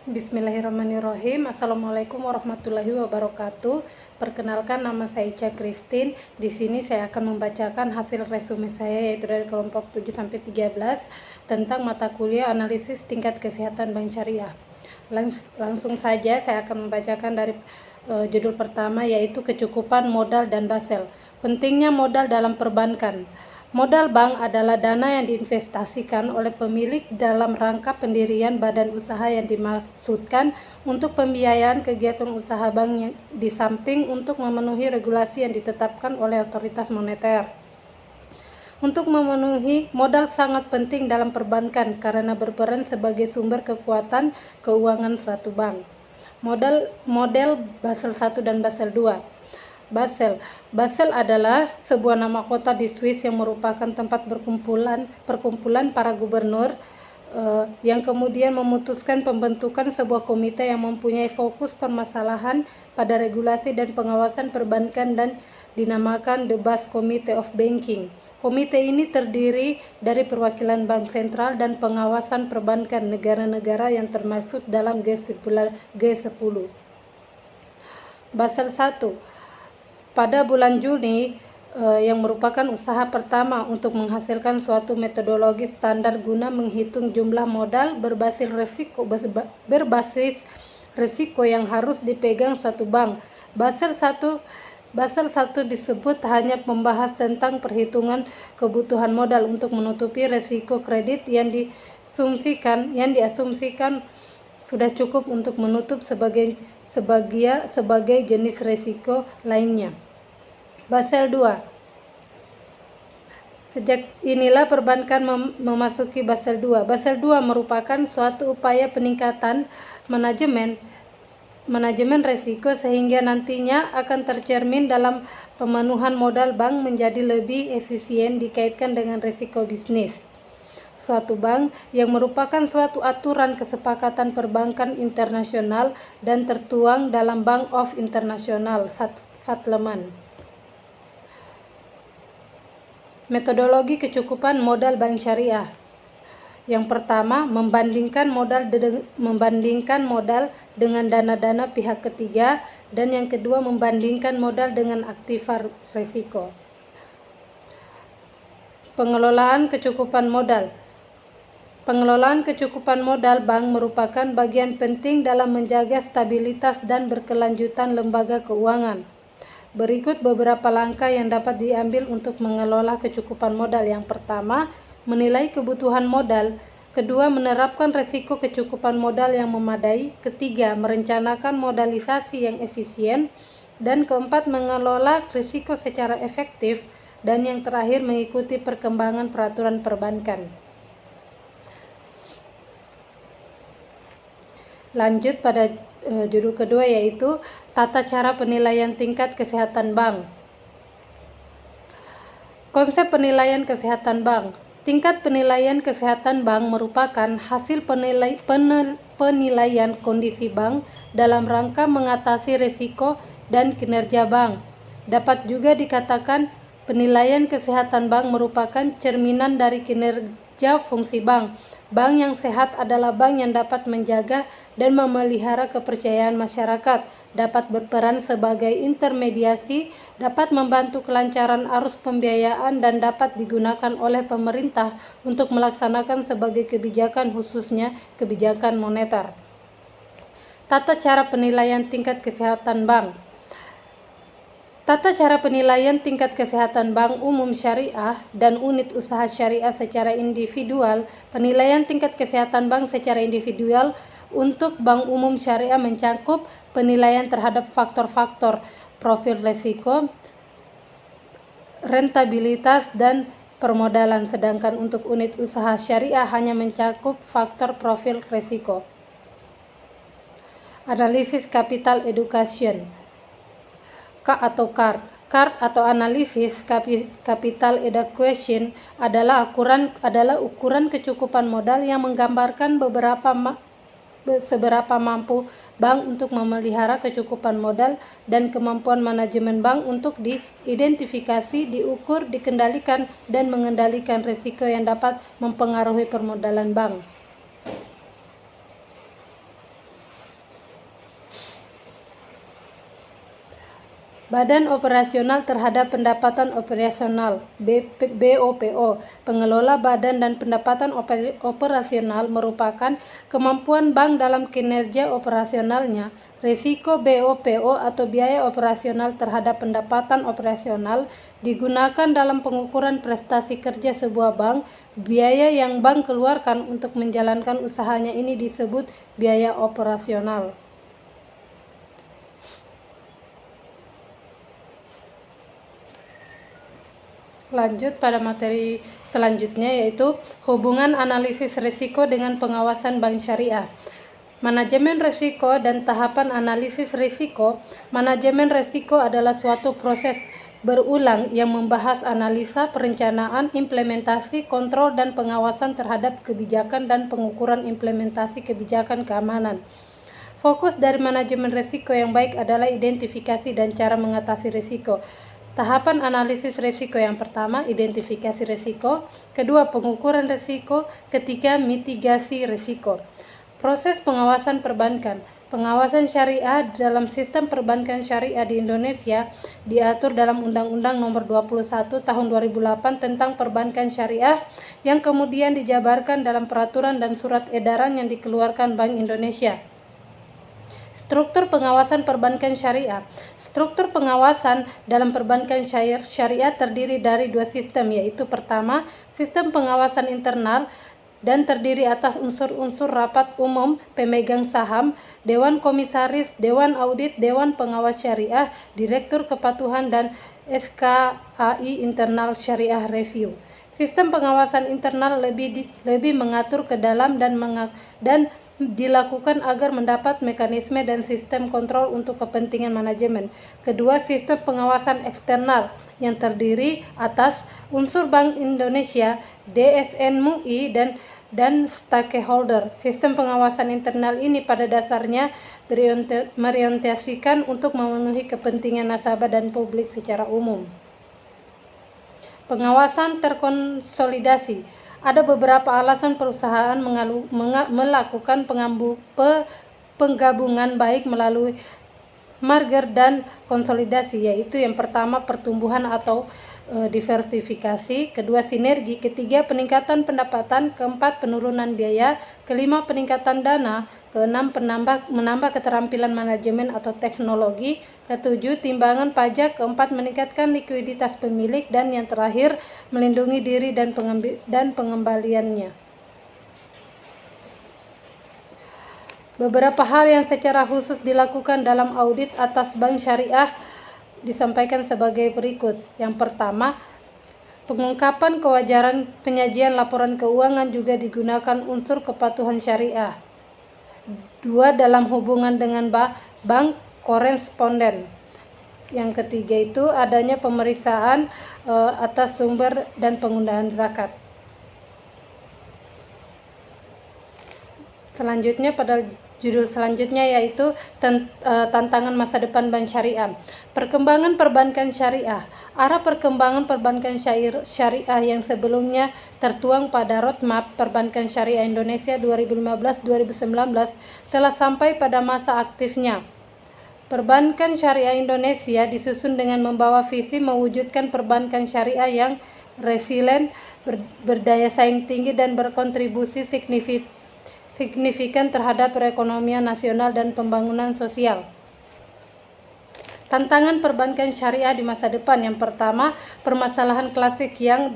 Bismillahirrahmanirrahim. Assalamualaikum warahmatullahi wabarakatuh. Perkenalkan, nama saya Ica Christine. Di sini saya akan membacakan hasil resume saya, yaitu dari kelompok 7 sampai 13 tentang mata kuliah analisis tingkat kesehatan bank syariah. Langsung saja saya akan membacakan dari judul pertama, yaitu kecukupan modal dan Basel. Pentingnya modal dalam perbankan. Modal bank adalah dana yang diinvestasikan oleh pemilik dalam rangka pendirian badan usaha yang dimaksudkan untuk pembiayaan kegiatan usaha bank yang di samping untuk memenuhi regulasi yang ditetapkan oleh otoritas moneter. Untuk memenuhi modal sangat penting dalam perbankan karena berperan sebagai sumber kekuatan keuangan suatu bank. Model Basel I dan Basel II. Basel adalah sebuah nama kota di Swiss yang merupakan tempat perkumpulan para gubernur yang kemudian memutuskan pembentukan sebuah komite yang mempunyai fokus permasalahan pada regulasi dan pengawasan perbankan dan dinamakan The Basque Committee of Banking. Komite ini terdiri dari perwakilan bank sentral dan pengawasan perbankan negara-negara yang termasuk dalam G10. Basel I. Pada bulan Juni, yang merupakan usaha pertama untuk menghasilkan suatu metodologi standar guna menghitung jumlah modal berbasis risiko yang harus dipegang suatu bank. Basel I disebut hanya membahas tentang perhitungan kebutuhan modal untuk menutupi risiko kredit yang diasumsikan sudah cukup untuk menutup sebagai jenis risiko lainnya. Basel II. Sejak inilah perbankan memasuki Basel II. Basel II merupakan suatu upaya peningkatan manajemen risiko sehingga nantinya akan tercermin dalam pemenuhan modal bank menjadi lebih efisien dikaitkan dengan risiko bisnis suatu bank, yang merupakan suatu aturan kesepakatan perbankan internasional dan tertuang dalam Bank of International Settlement. Metodologi kecukupan modal bank syariah. Yang pertama, membandingkan modal dengan dana-dana pihak ketiga, dan yang kedua membandingkan modal dengan aktiva risiko. Pengelolaan kecukupan modal. Pengelolaan kecukupan modal bank merupakan bagian penting dalam menjaga stabilitas dan berkelanjutan lembaga keuangan. Berikut beberapa langkah yang dapat diambil untuk mengelola kecukupan modal. Yang pertama, menilai kebutuhan modal. Kedua, menerapkan risiko kecukupan modal yang memadai. Ketiga, merencanakan modalisasi yang efisien. Dan keempat, mengelola risiko secara efektif. Dan yang terakhir, mengikuti perkembangan peraturan perbankan. Lanjut pada judul kedua, yaitu tata cara penilaian tingkat kesehatan bank. Konsep penilaian kesehatan bank. Tingkat penilaian kesehatan bank merupakan hasil penilaian kondisi bank dalam rangka mengatasi risiko dan kinerja bank. Dapat juga dikatakan penilaian kesehatan bank merupakan cerminan dari kinerja fungsi bank. Bank yang sehat adalah bank yang dapat menjaga dan memelihara kepercayaan masyarakat, dapat berperan sebagai intermediasi, dapat membantu kelancaran arus pembiayaan, dan dapat digunakan oleh pemerintah untuk melaksanakan sebagai kebijakan, khususnya kebijakan moneter. Tata cara penilaian tingkat kesehatan bank. Tata cara penilaian tingkat kesehatan bank umum syariah dan unit usaha syariah secara individual. Penilaian tingkat kesehatan bank secara individual untuk bank umum syariah mencakup penilaian terhadap faktor-faktor profil risiko, rentabilitas, dan permodalan, sedangkan untuk unit usaha syariah hanya mencakup faktor profil risiko. Analisis capital education. CART atau analisis capital education adalah ukuran kecukupan modal yang menggambarkan seberapa mampu bank untuk memelihara kecukupan modal dan kemampuan manajemen bank untuk diidentifikasi, diukur, dikendalikan, dan mengendalikan risiko yang dapat mempengaruhi permodalan bank. Badan Operasional Terhadap Pendapatan Operasional BOPO. Pengelola badan dan pendapatan operasional merupakan kemampuan bank dalam kinerja operasionalnya. Risiko BOPO atau biaya operasional terhadap pendapatan operasional digunakan dalam pengukuran prestasi kerja sebuah bank. Biaya yang bank keluarkan untuk menjalankan usahanya ini disebut biaya operasional. Lanjut pada materi selanjutnya, yaitu hubungan analisis risiko dengan pengawasan bank syariah. Manajemen risiko dan tahapan analisis risiko. Manajemen risiko adalah suatu proses berulang yang membahas analisa, perencanaan, implementasi, kontrol, dan pengawasan terhadap kebijakan dan pengukuran implementasi kebijakan keamanan. Fokus dari manajemen risiko yang baik adalah identifikasi dan cara mengatasi risiko. Tahapan analisis risiko yang pertama, identifikasi risiko. Kedua, pengukuran risiko. Ketiga, mitigasi risiko. Proses pengawasan perbankan. Pengawasan syariah dalam sistem perbankan syariah di Indonesia diatur dalam Undang-Undang Nomor 21 Tahun 2008 tentang Perbankan Syariah yang kemudian dijabarkan dalam peraturan dan surat edaran yang dikeluarkan Bank Indonesia. Struktur pengawasan perbankan syariah. Struktur pengawasan dalam perbankan syariah terdiri dari dua sistem, yaitu pertama, sistem pengawasan internal dan terdiri atas unsur-unsur rapat umum, pemegang saham, dewan komisaris, dewan audit, dewan pengawas syariah, direktur kepatuhan, dan SKAI Internal Syariah Review. Sistem pengawasan internal lebih mengatur ke dalam dan dilakukan agar mendapat mekanisme dan sistem kontrol untuk kepentingan manajemen. Kedua, sistem pengawasan eksternal yang terdiri atas unsur Bank Indonesia, DSN MUI, dan stakeholder. Sistem pengawasan internal ini pada dasarnya berorientasikan untuk memenuhi kepentingan nasabah dan publik secara umum. Pengawasan terkonsolidasi. Ada beberapa alasan perusahaan melakukan penggabungan baik melalui merger dan konsolidasi, yaitu yang pertama pertumbuhan atau diversifikasi, kedua sinergi, ketiga peningkatan pendapatan, keempat penurunan biaya, kelima peningkatan dana, keenam menambah keterampilan manajemen atau teknologi, ketujuh timbangan pajak, keempat meningkatkan likuiditas pemilik, dan yang terakhir melindungi diri dan pengembaliannya. Beberapa hal yang secara khusus dilakukan dalam audit atas bank syariah disampaikan sebagai berikut. Yang pertama, pengungkapan kewajaran penyajian laporan keuangan juga digunakan unsur kepatuhan syariah. Dua, dalam hubungan dengan bank koresponden. Yang ketiga itu adanya pemeriksaan atas sumber dan penggunaan zakat. Selanjutnya pada judul selanjutnya yaitu tantangan masa depan bank syariah. Perkembangan perbankan syariah. Arah perkembangan perbankan syariah yang sebelumnya tertuang pada roadmap perbankan syariah Indonesia 2015-2019 telah sampai pada masa aktifnya. Perbankan syariah Indonesia disusun dengan membawa visi mewujudkan perbankan syariah yang resilient, berdaya saing tinggi, dan berkontribusi signifikan terhadap perekonomian nasional dan pembangunan sosial. Tantangan perbankan syariah di masa depan. Yang pertama, permasalahan klasik yang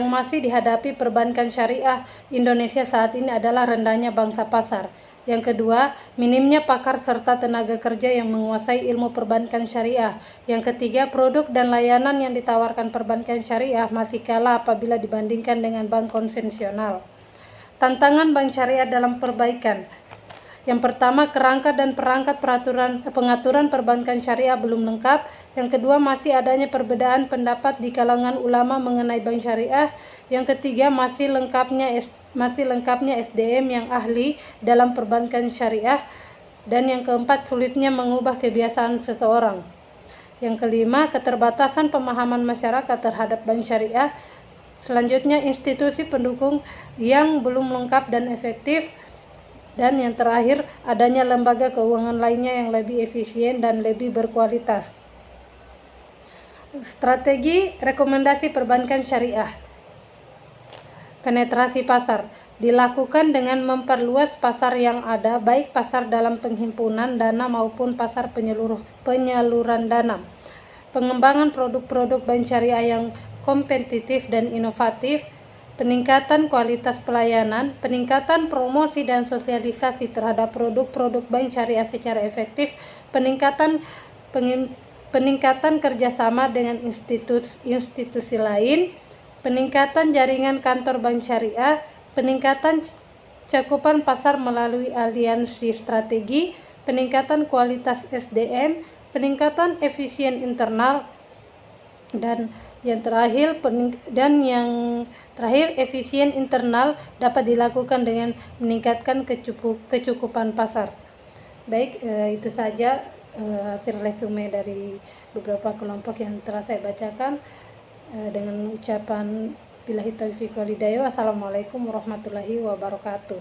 masih dihadapi perbankan syariah Indonesia saat ini adalah rendahnya bangsa pasar. Yang kedua, minimnya pakar serta tenaga kerja yang menguasai ilmu perbankan syariah. Yang ketiga, produk dan layanan yang ditawarkan perbankan syariah masih kalah apabila dibandingkan dengan bank konvensional. Tantangan bank syariah dalam perbaikan. Yang pertama, kerangka dan perangkat pengaturan perbankan syariah belum lengkap. Yang kedua, masih adanya perbedaan pendapat di kalangan ulama mengenai bank syariah. Yang ketiga, masih lengkapnya SDM yang ahli dalam perbankan syariah. Dan yang keempat, sulitnya mengubah kebiasaan seseorang. Yang kelima, keterbatasan pemahaman masyarakat terhadap bank syariah. Selanjutnya, institusi pendukung yang belum lengkap dan efektif. Dan yang terakhir, adanya lembaga keuangan lainnya yang lebih efisien dan lebih berkualitas. Strategi rekomendasi perbankan syariah. Penetrasi pasar dilakukan dengan memperluas pasar yang ada, baik pasar dalam penghimpunan dana maupun pasar penyaluran dana. Pengembangan produk-produk bank syariah yang kompetitif dan inovatif, peningkatan kualitas pelayanan, peningkatan promosi dan sosialisasi terhadap produk-produk bank syariah secara efektif, peningkatan kerjasama dengan institusi lain, peningkatan jaringan kantor bank syariah, peningkatan cakupan pasar melalui aliansi strategi, peningkatan kualitas SDM, peningkatan efisien internal, dan yang terakhir efisien internal dapat dilakukan dengan meningkatkan kecukupan pasar. Baik, itu saja hasil resume dari beberapa kelompok yang telah saya bacakan. Dengan ucapan billahi taufiq wal hidayah. Wassalamualaikum warahmatullahi wabarakatuh.